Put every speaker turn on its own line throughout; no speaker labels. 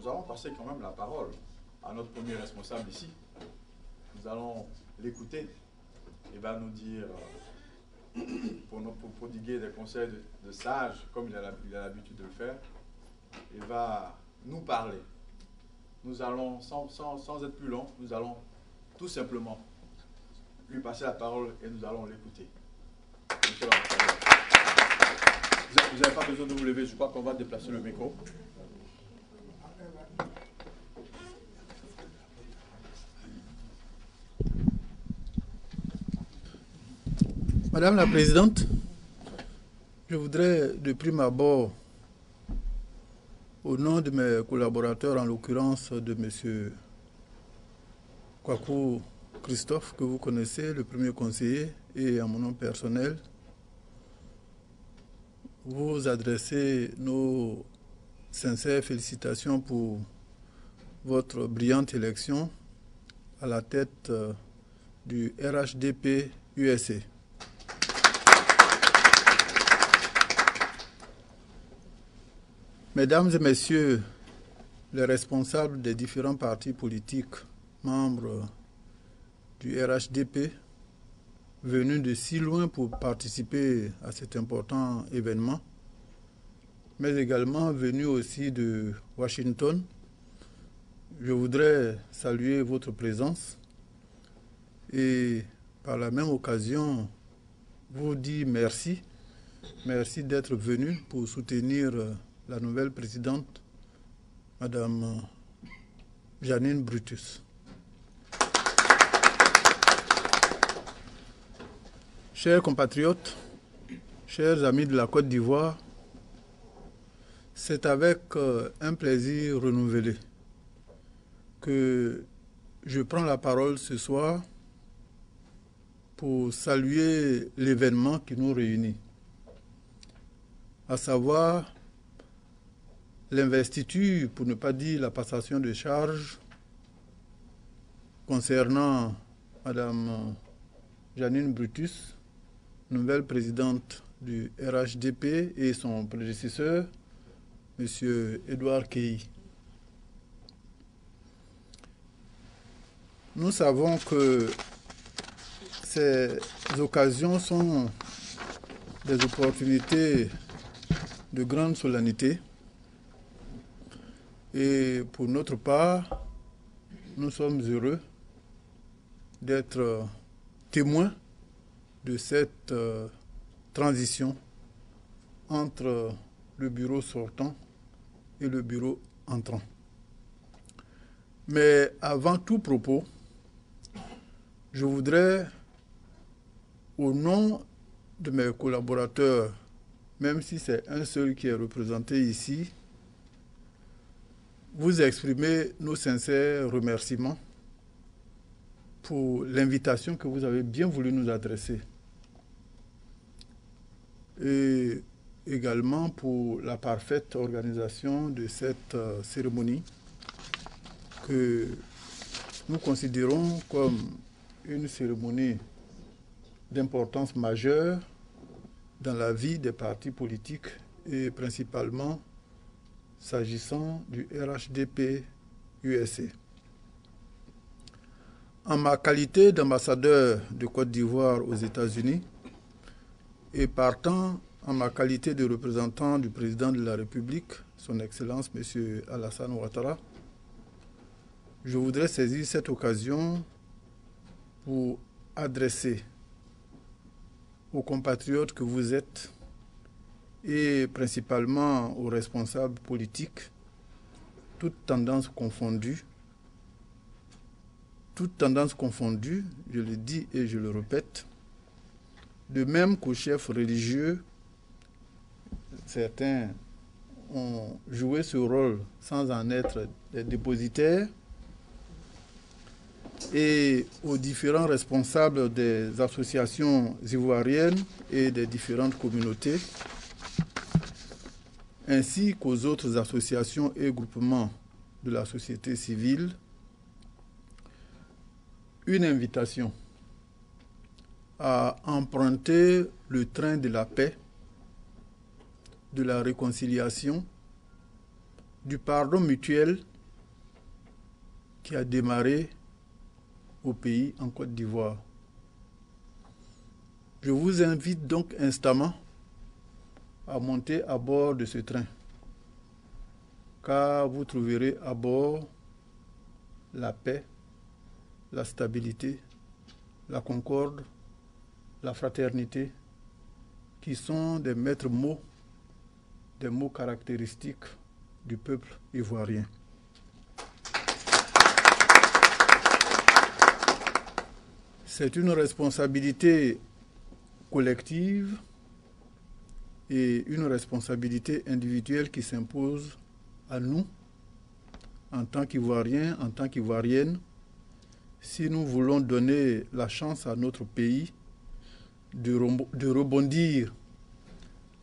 nous allons passer quand même la parole à notre premier responsable ici. Nous allons l'écouter. Il va nous dire, pour prodiguer des conseils de sage, comme il a l'habitude de le faire. Il va nous parler. Nous allons, sans être plus long, nous allons tout simplement lui passer la parole et nous allons l'écouter. Vous n'avez pas besoin de vous lever, je crois qu'on va déplacer le micro.
Madame la Présidente, je voudrais de prime abord, au nom de mes collaborateurs, en l'occurrence de M. Kwaku Christophe, que vous connaissez, le premier conseiller, et à mon nom personnel, vous adresser nos sincères félicitations pour votre brillante élection à la tête du RHDP USA. Mesdames et messieurs les responsables des différents partis politiques membres du RHDP, venus de si loin pour participer à cet important événement, mais également venus aussi de Washington, je voudrais saluer votre présence et par la même occasion vous dire merci. Merci d'être venus pour soutenir la nouvelle présidente, Madame Janine Brutus. Chers compatriotes, chers amis de la Côte d'Ivoire, c'est avec un plaisir renouvelé que je prends la parole ce soir pour saluer l'événement qui nous réunit, à savoir l'investiture, pour ne pas dire la passation de charges, concernant Madame Janine Brutus, nouvelle présidente du RHDP, et son prédécesseur, M. Edouard Key. Nous savons que ces occasions sont des opportunités de grande solennité. Et pour notre part, nous sommes heureux d'être témoins de cette transition entre le bureau sortant et le bureau entrant. Mais avant tout propos, je voudrais, au nom de mes collaborateurs, même si c'est un seul qui est représenté ici, vous exprimer nos sincères remerciements pour l'invitation que vous avez bien voulu nous adresser. Et également pour la parfaite organisation de cette cérémonie que nous considérons comme une cérémonie d'importance majeure dans la vie des partis politiques et principalement s'agissant du RHDP USA. En ma qualité d'ambassadeur de Côte d'Ivoire aux États-Unis et partant en ma qualité de représentant du président de la République, son Excellence M. Alassane Ouattara, je voudrais saisir cette occasion pour adresser aux compatriotes que vous êtes et principalement aux responsables politiques, toutes tendances confondues, je le dis et je le répète, de même qu'aux chefs religieux, certains ont joué ce rôle sans en être des dépositaires, et aux différents responsables des associations ivoiriennes et des différentes communautés, ainsi qu'aux autres associations et groupements de la société civile, une invitation à emprunter le train de la paix, de la réconciliation, du pardon mutuel qui a démarré au pays, en Côte d'Ivoire. Je vous invite donc instamment à monter à bord de ce train, car vous trouverez à bord la paix, la stabilité, la concorde, la fraternité, qui sont des maîtres mots, des mots caractéristiques du peuple ivoirien. C'est une responsabilité collective et une responsabilité individuelle qui s'impose à nous, en tant qu'Ivoiriens, en tant qu'Ivoiriennes, si nous voulons donner la chance à notre pays de rebondir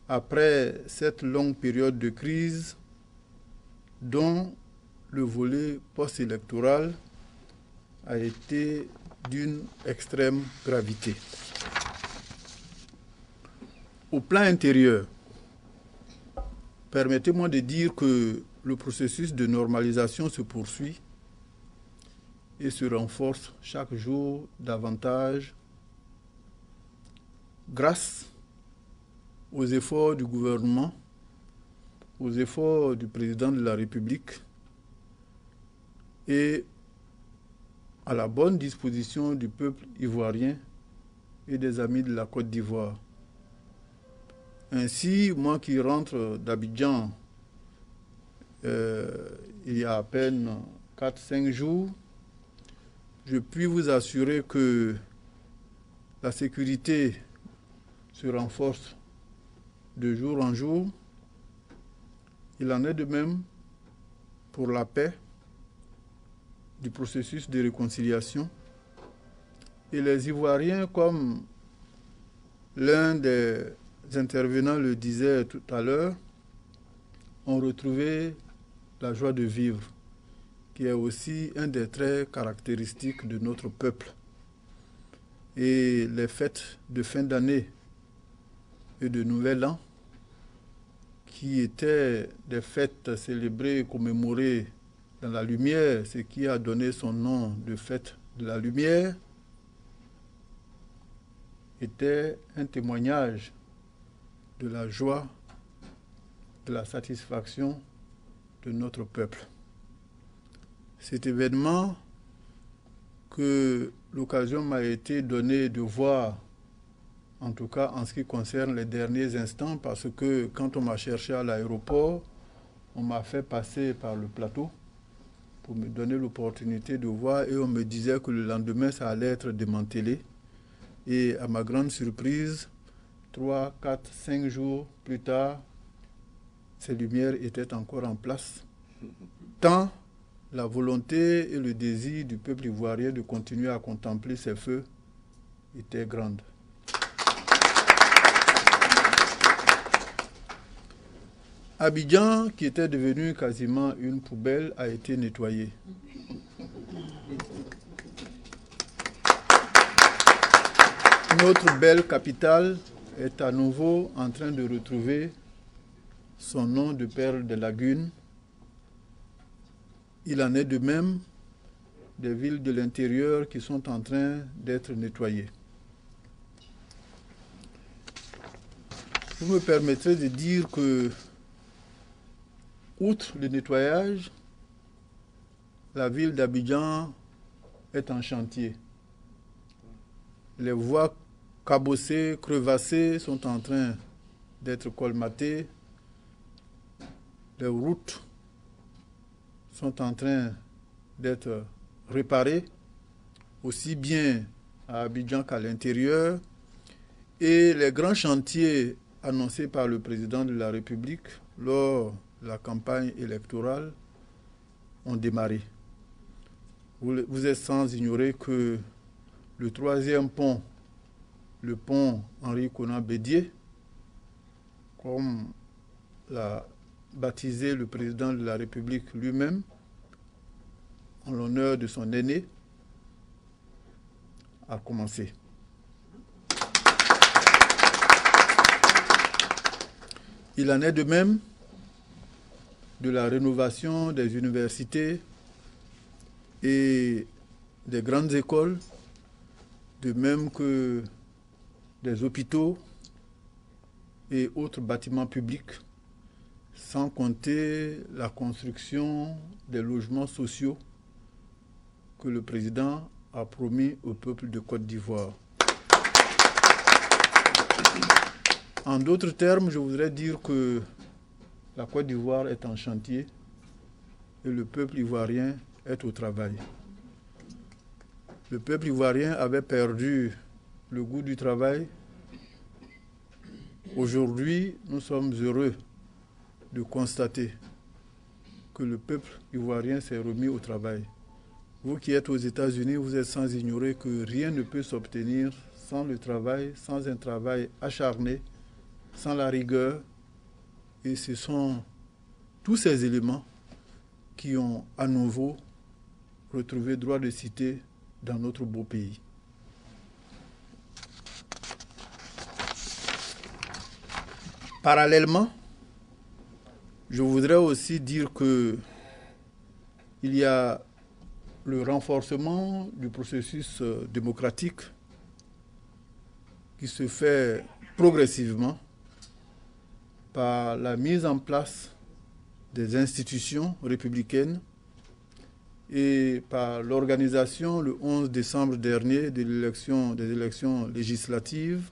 après cette longue période de crise dont le volet post-électoral a été d'une extrême gravité. Au plan intérieur, permettez-moi de dire que le processus de normalisation se poursuit et se renforce chaque jour davantage grâce aux efforts du gouvernement, aux efforts du président de la République et à la bonne disposition du peuple ivoirien et des amis de la Côte d'Ivoire. Ainsi, moi qui rentre d'Abidjan il y a à peine 4-5 jours, je puis vous assurer que la sécurité se renforce de jour en jour. Il en est de même pour la paix du processus de réconciliation. Et les Ivoiriens, comme l'un des intervenants le disait tout à l'heure, ont retrouvé la joie de vivre, qui est aussi un des traits caractéristiques de notre peuple. Et les fêtes de fin d'année et de Nouvel An, qui étaient des fêtes célébrées et commémorées dans la lumière, ce qui a donné son nom de fête de la lumière, était un témoignage de la joie, de la satisfaction de notre peuple. Cet événement que l'occasion m'a été donnée de voir, en tout cas en ce qui concerne les derniers instants, parce que quand on m'a cherché à l'aéroport, on m'a fait passer par le plateau pour me donner l'opportunité de voir et on me disait que le lendemain, ça allait être démantelé. Et à ma grande surprise, 3, 4, 5 jours plus tard, ces lumières étaient encore en place. Tant la volonté et le désir du peuple ivoirien de continuer à contempler ces feux était grande. Abidjan, qui était devenu quasiment une poubelle, a été nettoyé. Notre belle capitale est à nouveau en train de retrouver son nom de perle de lagune. Il en est de même des villes de l'intérieur qui sont en train d'être nettoyées. Vous me permettrez de dire que, outre le nettoyage, la ville d'Abidjan est en chantier. Les voies cabossées, crevassées sont en train d'être colmatées. Les routes sont en train d'être réparées, aussi bien à Abidjan qu'à l'intérieur. Et les grands chantiers annoncés par le président de la République lors de la campagne électorale ont démarré. Vous êtes sans ignorer que le troisième pont, le pont Henri Konan Bédié, comme l'a baptisé le président de la République lui-même, en l'honneur de son aîné, a commencé. Il en est de même de la rénovation des universités et des grandes écoles, de même que des hôpitaux et autres bâtiments publics, sans compter la construction des logements sociaux que le président a promis au peuple de Côte d'Ivoire. En d'autres termes, je voudrais dire que la Côte d'Ivoire est en chantier et le peuple ivoirien est au travail. Le peuple ivoirien avait perdu le goût du travail. Aujourd'hui, nous sommes heureux de constater que le peuple ivoirien s'est remis au travail. Vous qui êtes aux États-Unis, vous êtes sans ignorer que rien ne peut s'obtenir sans le travail, sans un travail acharné, sans la rigueur. Et ce sont tous ces éléments qui ont à nouveau retrouvé droit de cité dans notre beau pays. Parallèlement, je voudrais aussi dire que il y a le renforcement du processus démocratique qui se fait progressivement par la mise en place des institutions républicaines et par l'organisation le 11 décembre dernier des élections législatives.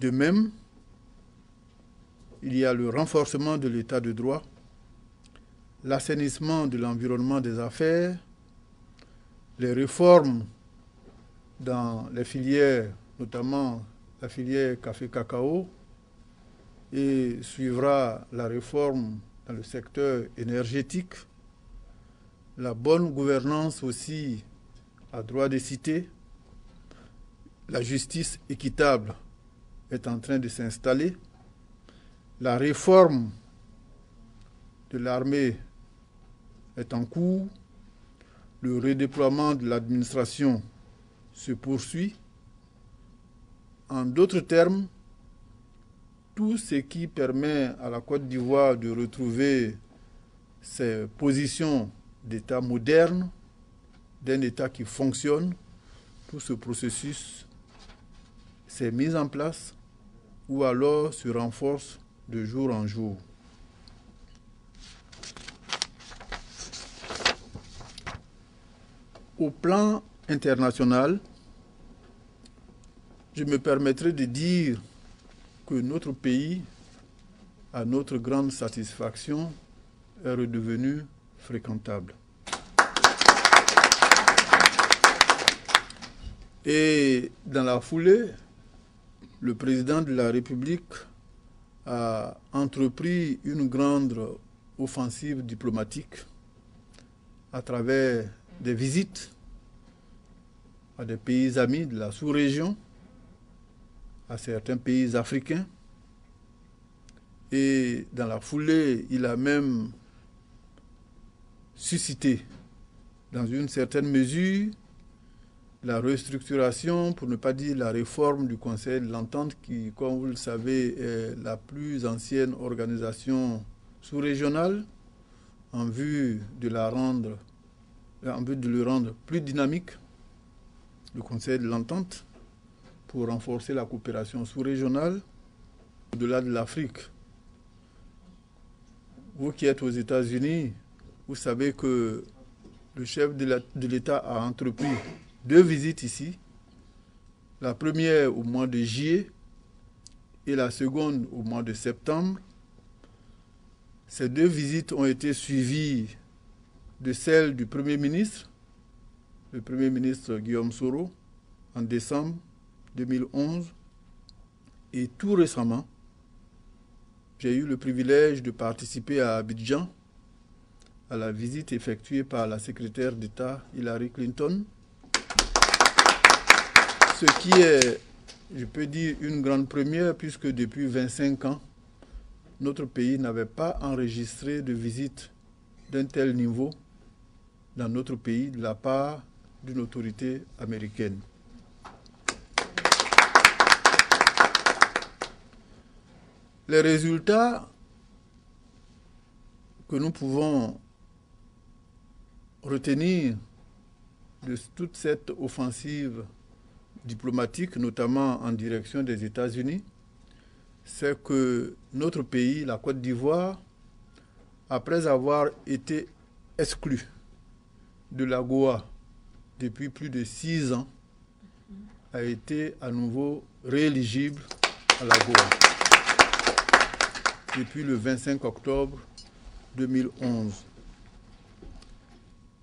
De même, il y a le renforcement de l'état de droit, l'assainissement de l'environnement des affaires, les réformes dans les filières, notamment la filière café-cacao, et suivra la réforme dans le secteur énergétique, la bonne gouvernance aussi à droit de cité, la justice équitable est en train de s'installer, la réforme de l'armée est en cours, le redéploiement de l'administration se poursuit. En d'autres termes, tout ce qui permet à la Côte d'Ivoire de retrouver ses positions d'État moderne, d'un État qui fonctionne, tout ce processus s'est mis en place ou alors se renforce de jour en jour. Au plan international, je me permettrai de dire que notre pays, à notre grande satisfaction, est redevenu fréquentable. Et dans la foulée, le président de la République a entrepris une grande offensive diplomatique à travers des visites à des pays amis de la sous-région, à certains pays africains. Et dans la foulée, il a même suscité, dans une certaine mesure, la restructuration, pour ne pas dire la réforme du Conseil de l'Entente, qui, comme vous le savez, est la plus ancienne organisation sous-régionale, en vue de le rendre plus dynamique, le Conseil de l'Entente, pour renforcer la coopération sous-régionale au-delà de l'Afrique. Vous qui êtes aux États-Unis, vous savez que le chef de l'État a entrepris 2 visites ici. La première au mois de juillet et la seconde au mois de septembre. Ces 2 visites ont été suivies de celle du Premier ministre, le Premier ministre Guillaume Soro, en décembre 2011. Et tout récemment, j'ai eu le privilège de participer à Abidjan à la visite effectuée par la secrétaire d'État Hillary Clinton. Ce qui est, je peux dire, une grande première, puisque depuis 25 ans, notre pays n'avait pas enregistré de visite d'un tel niveau dans notre pays de la part d'une autorité américaine. Les résultats que nous pouvons retenir de toute cette offensive diplomatique, notamment en direction des États-Unis, c'est que notre pays, la Côte d'Ivoire, après avoir été exclu de l'AGOA depuis plus de 6 ans, a été à nouveau rééligible à l'AGOA depuis le 25 octobre 2011.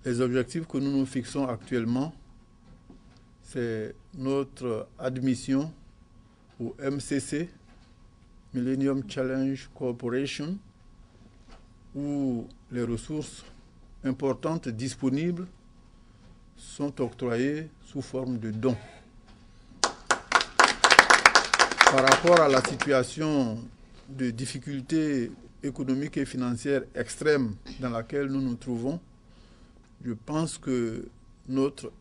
Les objectifs que nous nous fixons actuellement, c'est notre admission au MCC, Millennium Challenge Corporation, où les ressources importantes disponibles sont octroyées sous forme de dons. Par rapport à la situation de difficultés économiques et financières extrêmes dans laquelle nous nous trouvons, je pense que notre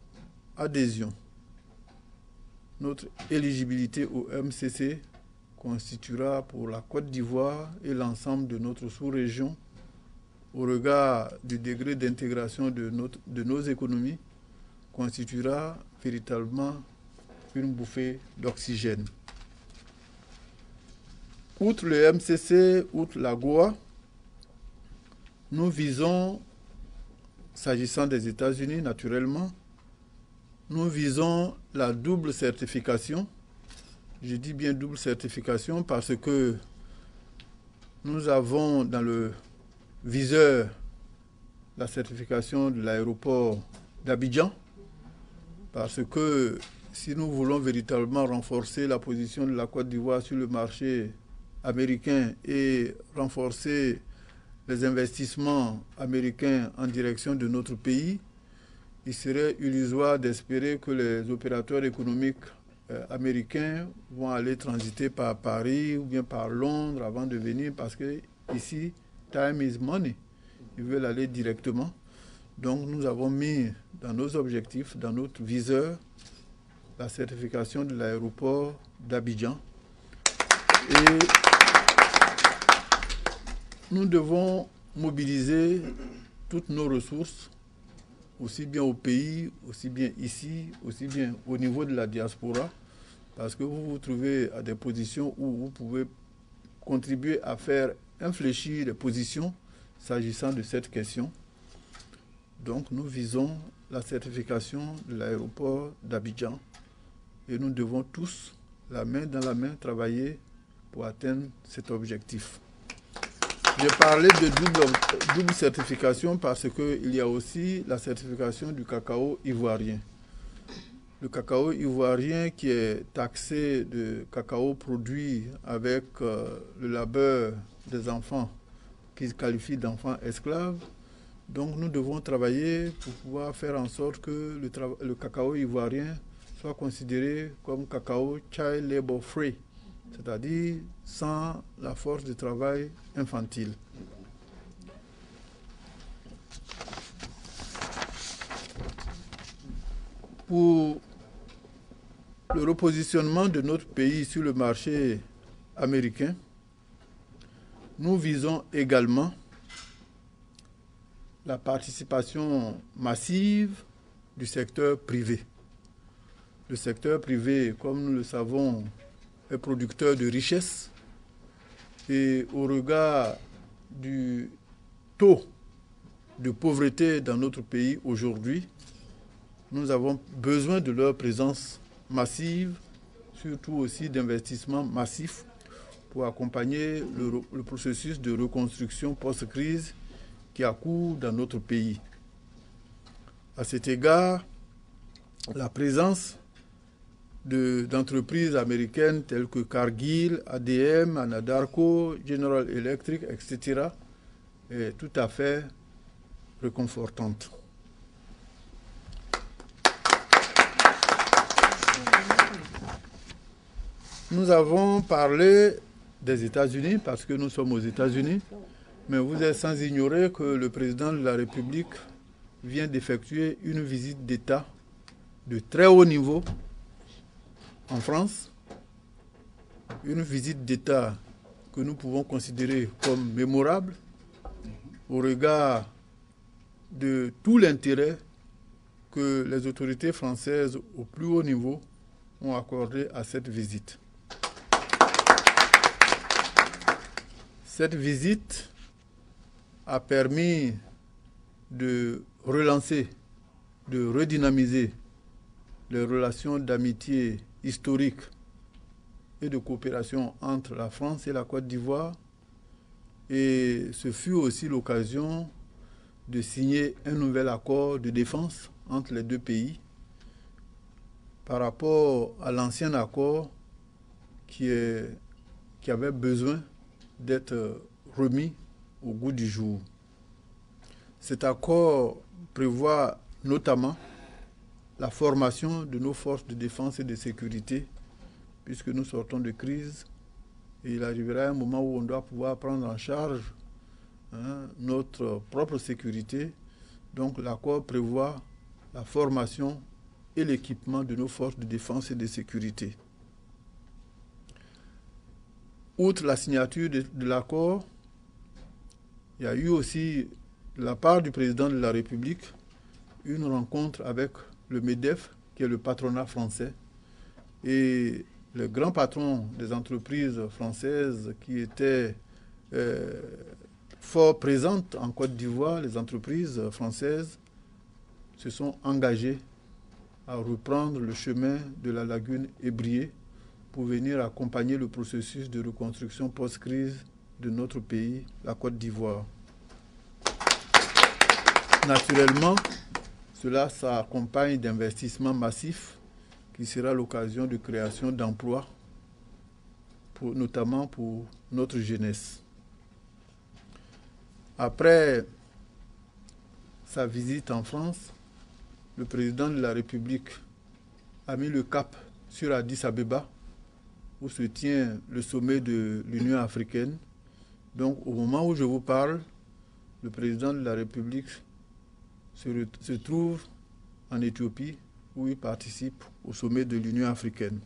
adhésion, notre éligibilité au MCC constituera pour la Côte d'Ivoire et l'ensemble de notre sous-région, au regard du degré d'intégration de nos économies, constituera véritablement une bouffée d'oxygène. Outre le MCC, outre l'AGOA, nous visons, s'agissant des États-Unis naturellement, nous visons la double certification. Je dis bien double certification parce que nous avons dans le viseur la certification de l'aéroport d'Abidjan, parce que si nous voulons véritablement renforcer la position de la Côte d'Ivoire sur le marché américain et renforcer les investissements américains en direction de notre pays, il serait illusoire d'espérer que les opérateurs économiques américains vont aller transiter par Paris ou bien par Londres avant de venir, parce que ici, time is money. Ils veulent aller directement. Donc nous avons mis dans nos objectifs, dans notre viseur, la certification de l'aéroport d'Abidjan. Et nous devons mobiliser toutes nos ressources, aussi bien au pays, aussi bien ici, aussi bien au niveau de la diaspora, parce que vous vous trouvez à des positions où vous pouvez contribuer à faire infléchir les positions s'agissant de cette question. Donc nous visons la certification de l'aéroport d'Abidjan et nous devons tous, la main dans la main, travailler pour atteindre cet objectif. J'ai parlé de double certification parce qu'il y a aussi la certification du cacao ivoirien. Le cacao ivoirien qui est taxé de cacao produit avec le labeur des enfants qu'ils qualifient d'enfants esclaves. Donc nous devons travailler pour pouvoir faire en sorte que le cacao ivoirien soit considéré comme cacao child labor free, c'est-à-dire sans la force de travail infantile. Pour le repositionnement de notre pays sur le marché américain, nous visons également la participation massive du secteur privé. Le secteur privé, comme nous le savons, est producteur de richesses et au regard du taux de pauvreté dans notre pays aujourd'hui, nous avons besoin de leur présence massive, surtout aussi d'investissements massifs pour accompagner le processus de reconstruction post-crise qui a cours dans notre pays. À cet égard, la présence d'entreprises américaines telles que Cargill, ADM, Anadarko, General Electric, etc. est tout à fait réconfortante. Nous avons parlé des États-Unis parce que nous sommes aux États-Unis, mais vous êtes sans ignorer que le président de la République vient d'effectuer une visite d'État de très haut niveau en France, une visite d'État que nous pouvons considérer comme mémorable au regard de tout l'intérêt que les autorités françaises au plus haut niveau ont accordé à cette visite. Cette visite a permis de relancer, de redynamiser les relations d'amitié historique et de coopération entre la France et la Côte d'Ivoire. Et ce fut aussi l'occasion de signer un nouvel accord de défense entre les deux pays par rapport à l'ancien accord qui avait besoin d'être remis au goût du jour. Cet accord prévoit notamment la formation de nos forces de défense et de sécurité, puisque nous sortons de crise, et il arrivera un moment où on doit pouvoir prendre en charge notre propre sécurité. Donc l'accord prévoit la formation et l'équipement de nos forces de défense et de sécurité. Outre la signature de l'accord, il y a eu aussi, de la part du président de la République, une rencontre avec le MEDEF, qui est le patronat français, et le grand patron des entreprises françaises qui étaient fort présentes en Côte d'Ivoire, les entreprises françaises se sont engagées à reprendre le chemin de la lagune Ébrié pour venir accompagner le processus de reconstruction post-crise de notre pays, la Côte d'Ivoire. Naturellement, cela s'accompagne d'investissements massifs qui sera l'occasion de création d'emplois, notamment pour notre jeunesse. Après sa visite en France, le président de la République a mis le cap sur Addis Abeba, où se tient le sommet de l'Union africaine. Donc, au moment où je vous parle, le président de la République se trouve en Éthiopie, où il participe au sommet de l'Union africaine.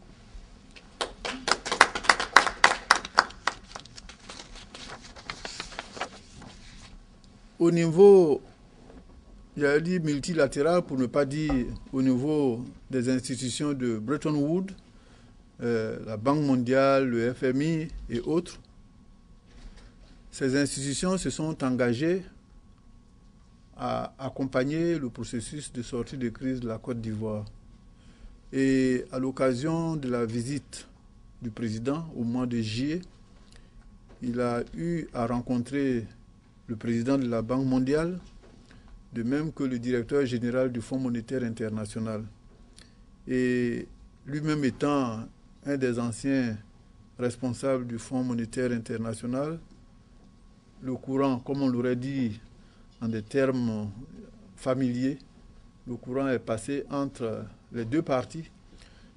Au niveau, j'allais dire multilatéral, pour ne pas dire au niveau des institutions de Bretton Woods, la Banque mondiale, le FMI et autres, ces institutions se sont engagées à accompagner le processus de sortie de crise de la Côte d'Ivoire. Et à l'occasion de la visite du président au mois de juillet, il a eu à rencontrer le président de la Banque mondiale, de même que le directeur général du Fonds monétaire international. Et lui-même étant un des anciens responsables du Fonds monétaire international, le courant, comme on l'aurait dit en des termes familiers, le courant est passé entre les deux parties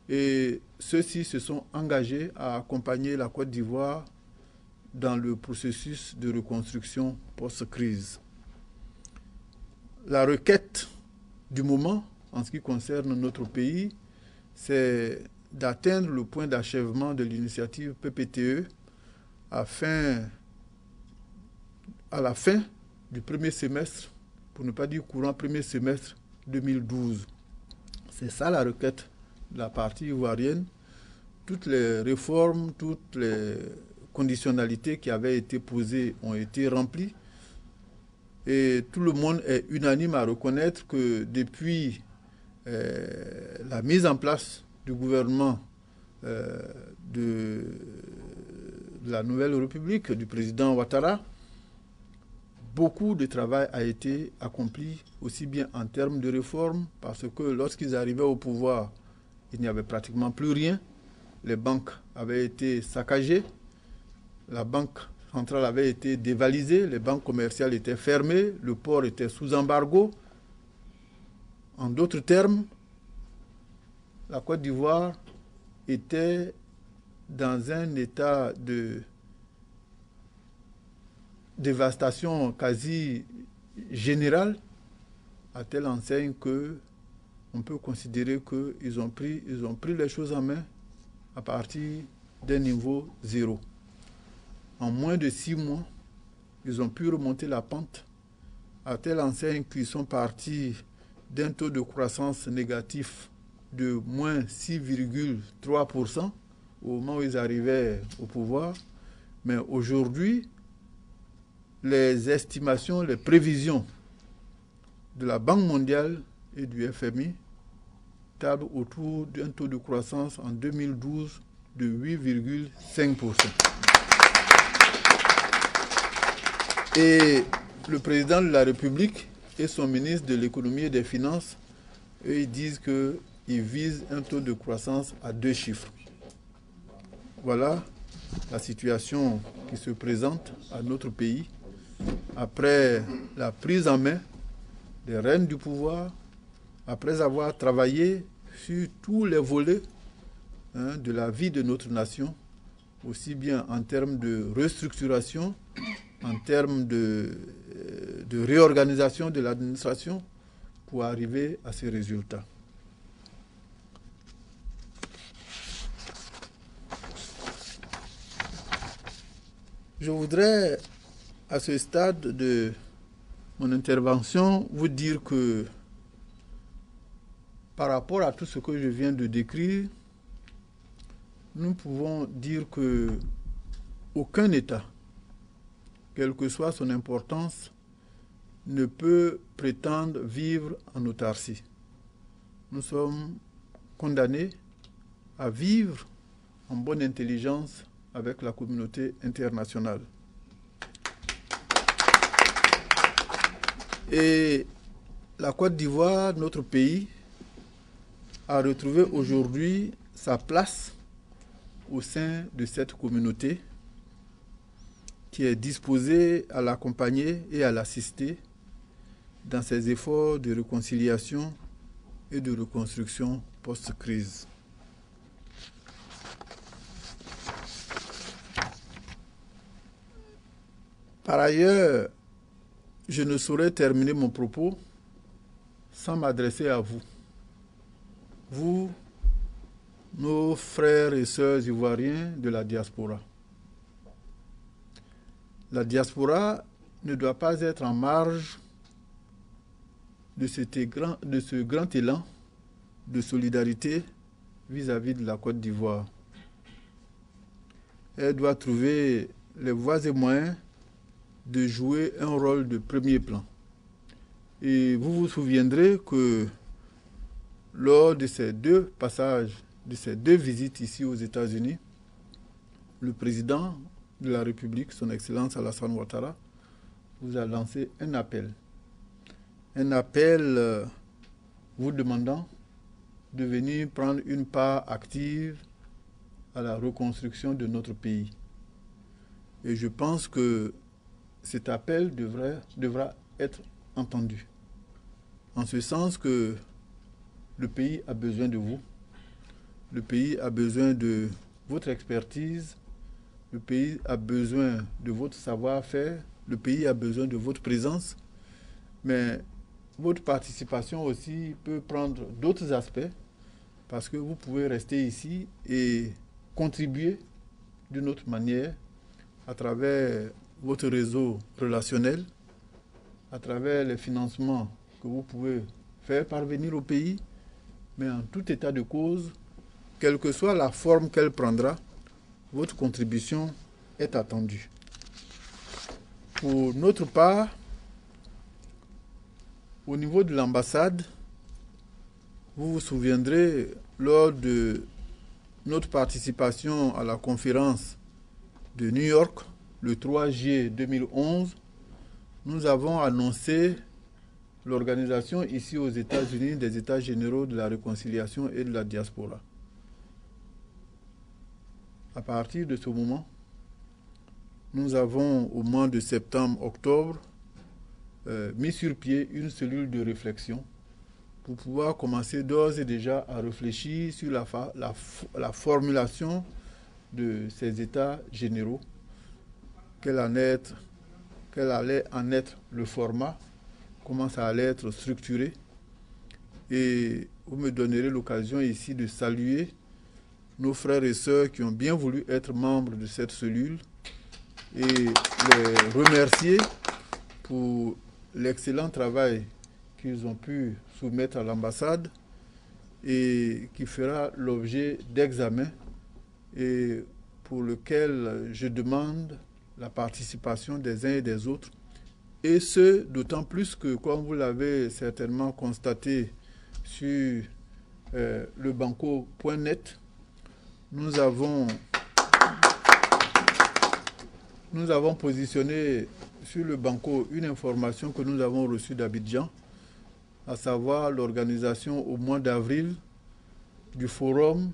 et ceux-ci se sont engagés à accompagner la Côte d'Ivoire dans le processus de reconstruction post-crise. La requête du moment, en ce qui concerne notre pays, c'est d'atteindre le point d'achèvement de l'initiative PPTE à la fin du premier semestre, pour ne pas dire courant premier semestre 2012. C'est ça la requête de la partie ivoirienne. Toutes les réformes, toutes les conditionnalités qui avaient été posées ont été remplies. Et tout le monde est unanime à reconnaître que depuis la mise en place du gouvernement de la Nouvelle République, du président Ouattara, beaucoup de travail a été accompli, aussi bien en termes de réformes, parce que lorsqu'ils arrivaient au pouvoir, il n'y avait pratiquement plus rien. Les banques avaient été saccagées, la banque centrale avait été dévalisée, les banques commerciales étaient fermées, le port était sous embargo. En d'autres termes, la Côte d'Ivoire était dans un état de dévastation quasi générale, à telle enseigne qu'on peut considérer qu'ils ont pris les choses en main à partir d'un niveau zéro. En moins de 6 mois, ils ont pu remonter la pente à telle enseigne qu'ils sont partis d'un taux de croissance négatif de moins 6,3% au moment où ils arrivaient au pouvoir. Mais aujourd'hui, les estimations, les prévisions de la Banque mondiale et du FMI tablent autour d'un taux de croissance en 2012 de 8,5%. Et le président de la République et son ministre de l'économie et des finances, eux, ils disent qu'ils visent un taux de croissance à 2 chiffres. Voilà la situation qui se présente à notre pays après la prise en main des rênes du pouvoir, après avoir travaillé sur tous les volets de la vie de notre nation, aussi bien en termes de restructuration, en termes de réorganisation de l'administration, pour arriver à ces résultats. Je voudrais, à ce stade de mon intervention, vous dire que par rapport à tout ce que je viens de décrire, nous pouvons dire que aucun État, quelle que soit son importance, ne peut prétendre vivre en autarcie. Nous sommes condamnés à vivre en bonne intelligence avec la communauté internationale. Et la Côte d'Ivoire, notre pays, a retrouvé aujourd'hui sa place au sein de cette communauté qui est disposée à l'accompagner et à l'assister dans ses efforts de réconciliation et de reconstruction post-crise. Par ailleurs, je ne saurais terminer mon propos sans m'adresser à vous. Vous, nos frères et sœurs ivoiriens de la diaspora. La diaspora ne doit pas être en marge de ce grand élan de solidarité vis-à-vis de la Côte d'Ivoire. Elle doit trouver les voies et moyens de jouer un rôle de premier plan. Et vous vous souviendrez que lors de ces 2 passages, de ces 2 visites ici aux États-Unis, le président de la République, son Excellence Alassane Ouattara, vous a lancé un appel. Un appel vous demandant de venir prendre une part active à la reconstruction de notre pays. Et je pense que cet appel devra être entendu. En ce sens que le pays a besoin de vous. Le pays a besoin de votre expertise. Le pays a besoin de votre savoir-faire. Le pays a besoin de votre présence. Mais votre participation aussi peut prendre d'autres aspects parce que vous pouvez rester ici et contribuer d'une autre manière à travers votre réseau relationnel, à travers les financements que vous pouvez faire parvenir au pays, mais en tout état de cause, quelle que soit la forme qu'elle prendra, votre contribution est attendue. Pour notre part, au niveau de l'ambassade, vous vous souviendrez, lors de notre participation à la conférence de New York, le 3 juillet 2011, nous avons annoncé l'organisation ici aux États-Unis des États généraux de la réconciliation et de la diaspora. À partir de ce moment, nous avons au mois de septembre-octobre mis sur pied une cellule de réflexion pour pouvoir commencer d'ores et déjà à réfléchir sur la formulation de ces États généraux, quel allait en être le format, comment ça allait être structuré. Et vous me donnerez l'occasion ici de saluer nos frères et sœurs qui ont bien voulu être membres de cette cellule et les remercier pour l'excellent travail qu'ils ont pu soumettre à l'ambassade et qui fera l'objet d'examens et pour lequel je demande la participation des uns et des autres. Et ce, d'autant plus que, comme vous l'avez certainement constaté sur le banco.net, nous avons positionné sur le banco une information que nous avons reçue d'Abidjan, à savoir l'organisation au mois d'avril du forum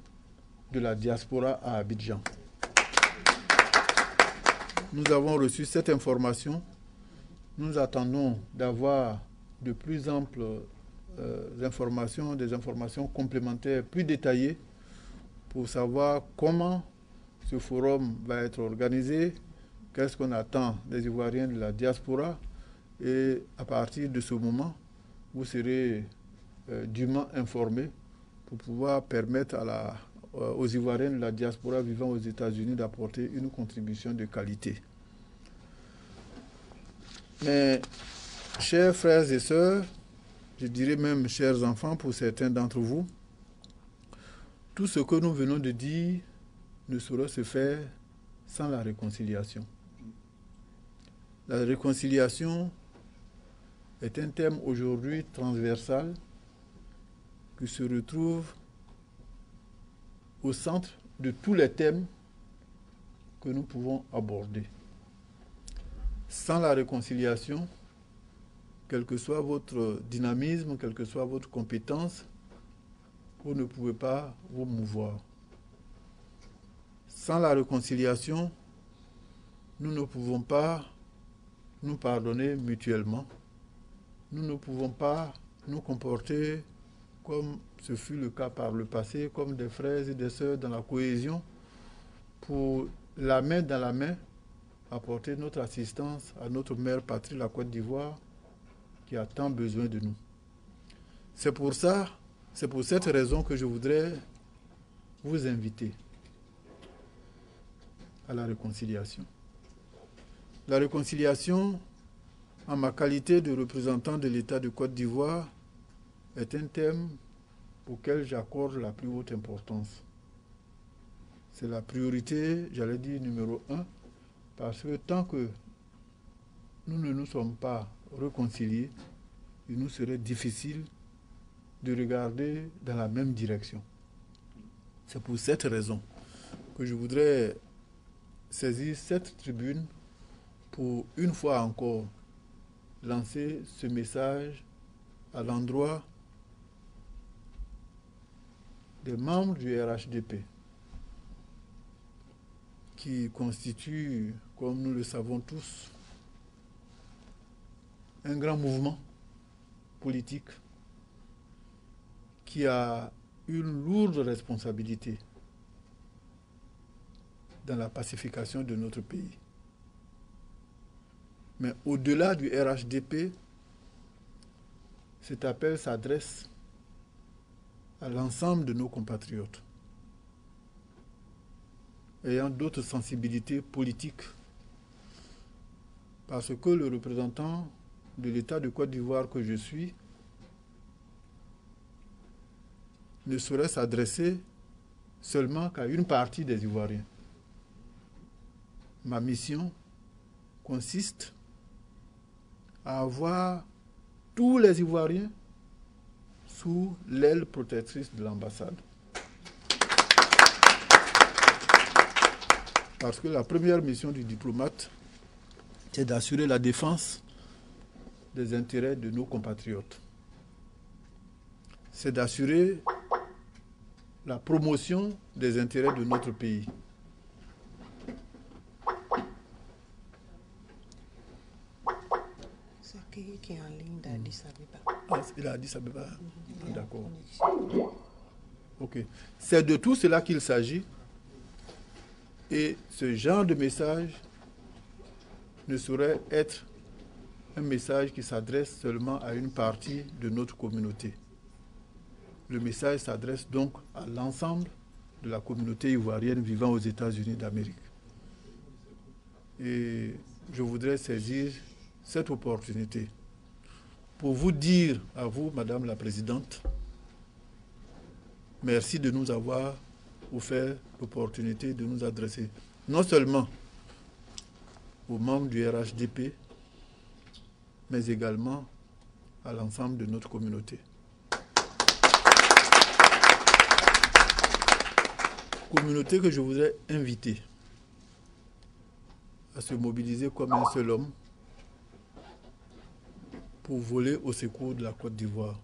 de la diaspora à Abidjan. Nous avons reçu cette information. Nous attendons d'avoir de plus amples informations, des informations complémentaires plus détaillées pour savoir comment ce forum va être organisé, qu'est-ce qu'on attend des Ivoiriens de la diaspora, et à partir de ce moment, vous serez dûment informés pour pouvoir permettre aux Ivoiriens de la diaspora vivant aux États-Unis d'apporter une contribution de qualité. Mais, chers frères et sœurs, je dirais même chers enfants pour certains d'entre vous, tout ce que nous venons de dire ne saurait se faire sans la réconciliation. La réconciliation est un thème aujourd'hui transversal qui se retrouve au centre de tous les thèmes que nous pouvons aborder. Sans la réconciliation, quel que soit votre dynamisme, quelle que soit votre compétence, vous ne pouvez pas vous mouvoir. Sans la réconciliation, nous ne pouvons pas nous pardonner mutuellement. Nous ne pouvons pas nous comporter comme ce fut le cas par le passé, comme des frères et des sœurs dans la cohésion, pour la main dans la main, apporter notre assistance à notre mère patrie, la Côte d'Ivoire, qui a tant besoin de nous. C'est pour cette raison que je voudrais vous inviter à la réconciliation. La réconciliation, en ma qualité de représentant de l'État de Côte d'Ivoire, est un thème auquel j'accorde la plus haute importance. C'est la priorité, j'allais dire, numéro 1, parce que tant que nous ne nous sommes pas réconciliés, il nous serait difficile de regarder dans la même direction. C'est pour cette raison que je voudrais saisir cette tribune pour, une fois encore, lancer ce message à l'endroit des membres du RHDP, qui constitue, comme nous le savons tous, un grand mouvement politique qui a une lourde responsabilité dans la pacification de notre pays. Mais au-delà du RHDP, cet appel s'adresse à l'ensemble de nos compatriotes ayant d'autres sensibilités politiques, parce que le représentant de l'État de Côte d'Ivoire que je suis ne saurait s'adresser seulement qu'à une partie des Ivoiriens. Ma mission consiste à avoir tous les Ivoiriens sous l'aile protectrice de l'ambassade. Parce que la première mission du diplomate, c'est d'assurer la défense des intérêts de nos compatriotes. C'est d'assurer la promotion des intérêts de notre pays.
C'est qui est en ligne d'Addis Abeba.
Ah, il a Addis Abeba. D'accord. Ok. C'est de tout cela qu'il s'agit. Et ce genre de message ne saurait être un message qui s'adresse seulement à une partie de notre communauté. Le message s'adresse donc à l'ensemble de la communauté ivoirienne vivant aux États-Unis d'Amérique. Et je voudrais saisir cette opportunité pour vous dire à vous, Madame la Présidente, merci de nous avoir offert l'opportunité de nous adresser, non seulement aux membres du RHDP, mais également à l'ensemble de notre communauté. Communauté que je voudrais inviter à se mobiliser comme un seul homme pour voler au secours de la Côte d'Ivoire.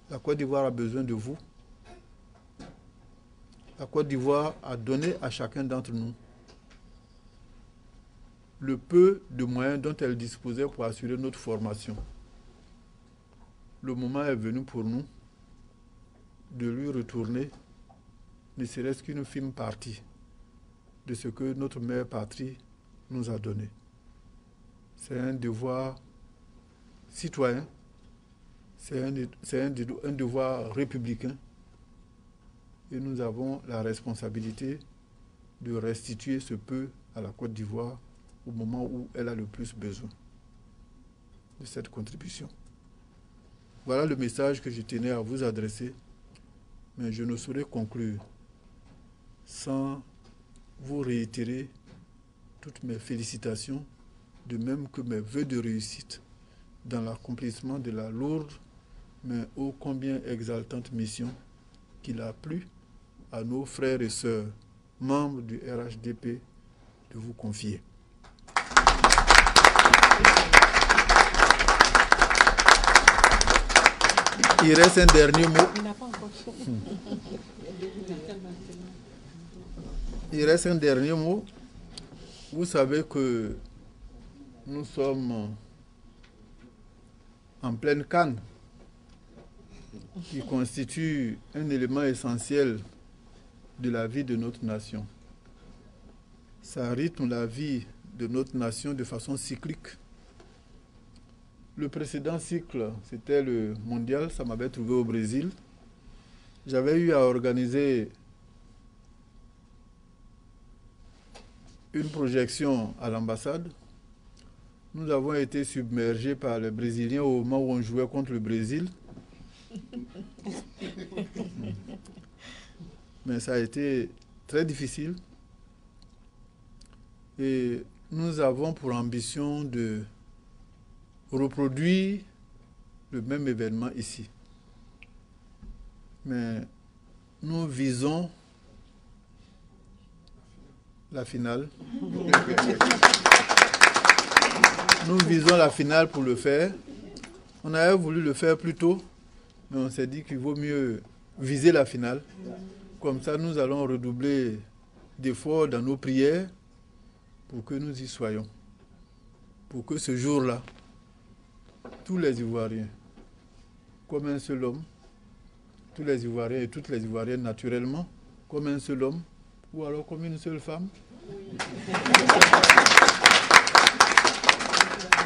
La Côte d'Ivoire a besoin de vous. La Côte d'Ivoire a donné à chacun d'entre nous le peu de moyens dont elle disposait pour assurer notre formation. Le moment est venu pour nous de lui retourner, ne serait-ce qu'une fine partie de ce que notre mère patrie nous a donné. C'est un devoir citoyen, c'est un devoir républicain, et nous avons la responsabilité de restituer ce peu à la Côte d'Ivoire au moment où elle a le plus besoin de cette contribution. Voilà le message que je tenais à vous adresser, mais je ne saurais conclure sans vous réitérer toutes mes félicitations, de même que mes vœux de réussite dans l'accomplissement de la lourde, mais ô combien exaltante mission qu'il a plu à nos frères et sœurs, membres du RHDP, de vous confier. Il reste un dernier mot. Il reste un dernier mot. Vous savez que nous sommes en pleine Cannes, qui constitue un élément essentiel de la vie de notre nation. Ça rythme la vie de notre nation de façon cyclique. Le précédent cycle, c'était le mondial, ça m'avait trouvé au Brésil. J'avais eu à organiser une projection à l'ambassade. Nous avons été submergés par les Brésiliens au moment où on jouait contre le Brésil. Mais ça a été très difficile. Et nous avons pour ambition de reproduire le même événement ici. Mais nous visons la finale. Nous visons la finale pour le faire. On avait voulu le faire plus tôt, mais on s'est dit qu'il vaut mieux viser la finale. Comme ça, nous allons redoubler d'efforts dans nos prières pour que nous y soyons. Pour que ce jour-là, tous les Ivoiriens, comme un seul homme, tous les Ivoiriens et toutes les Ivoiriennes naturellement, comme un seul homme, ou alors comme une seule femme,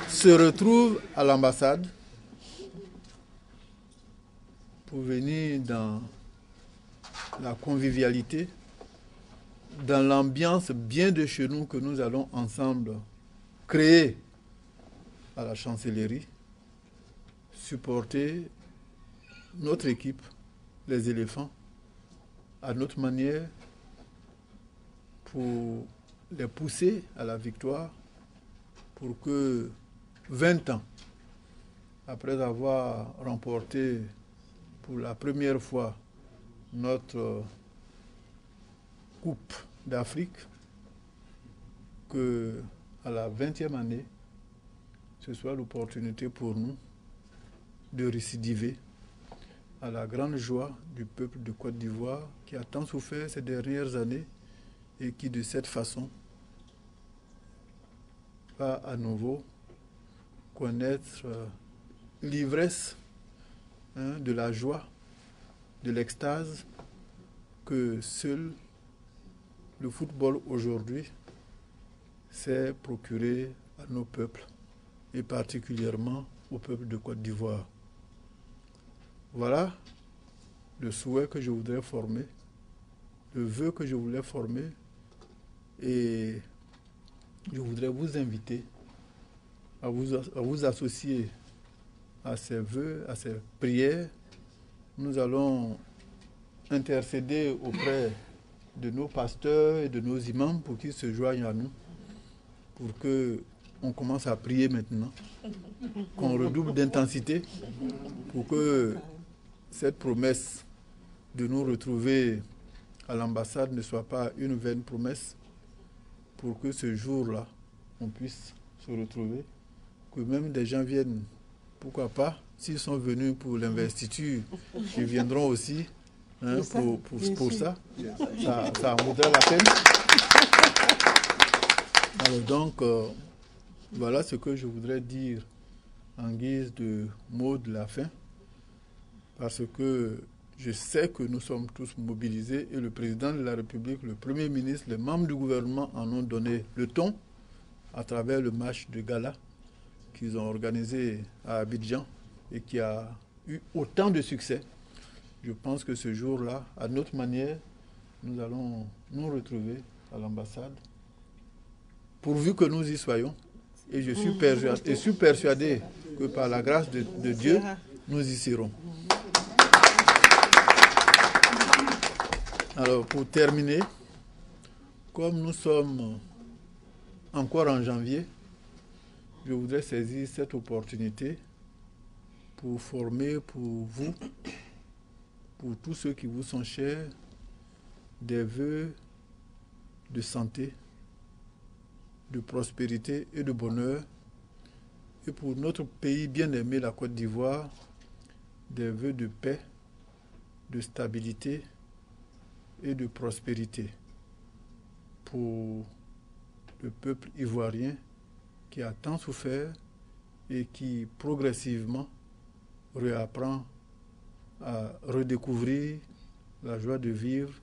se retrouvent à l'ambassade pour venir dans la convivialité, dans l'ambiance bien de chez nous que nous allons ensemble créer à la chancellerie, supporter notre équipe, les éléphants, à notre manière, pour les pousser à la victoire, pour que 20 ans, après avoir remporté pour la première fois notre Coupe d'Afrique, que à la 20e année, ce soit l'opportunité pour nous de récidiver à la grande joie du peuple de Côte d'Ivoire qui a tant souffert ces dernières années et qui de cette façon va à nouveau connaître l'ivresse de la joie, de l'extase que seul le football aujourd'hui s'est procuré à nos peuples et particulièrement au peuple de Côte d'Ivoire. Voilà le souhait que je voudrais former, le vœu que je voulais former, et je voudrais vous inviter à vous associer à ces vœux, à ces prières. Nous allons intercéder auprès de nos pasteurs et de nos imams pour qu'ils se joignent à nous, pour qu'on commence à prier maintenant, qu'on redouble d'intensité, pour que cette promesse de nous retrouver à l'ambassade ne soit pas une vaine promesse, pour que ce jour-là, on puisse se retrouver, que même des gens viennent, pourquoi pas, s'ils sont venus pour l'investiture, ils viendront aussi hein, pour ça. Ça en vaudra la peine. Alors donc, voilà ce que je voudrais dire en guise de mot de la fin, parce que je sais que nous sommes tous mobilisés et le président de la République, le Premier ministre, les membres du gouvernement en ont donné le ton à travers le match de gala qu'ils ont organisé à Abidjan et qui a eu autant de succès. Je pense que ce jour-là, à notre manière, nous allons nous retrouver à l'ambassade, pourvu que nous y soyons. Et je suis persuadé que par la grâce de Dieu, nous y serons. Alors, pour terminer, comme nous sommes encore en janvier, je voudrais saisir cette opportunité pour former pour vous, pour tous ceux qui vous sont chers, des vœux de santé, de prospérité et de bonheur, et pour notre pays bien-aimé, la Côte d'Ivoire, des vœux de paix, de stabilité et de prospérité pour le peuple ivoirien qui a tant souffert et qui progressivement réapprend à redécouvrir la joie de vivre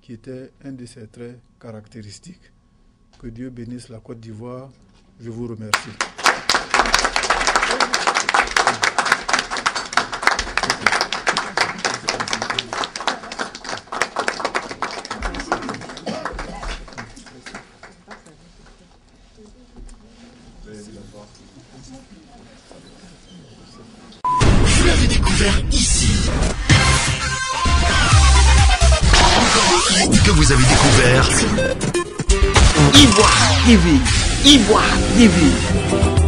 qui était un de ses traits caractéristiques. Que Dieu bénisse la Côte d'Ivoire. Je vous remercie.
Vous l'avez découvert ici. Que vous avez découvert
Ivoire TV. Ivoire TV.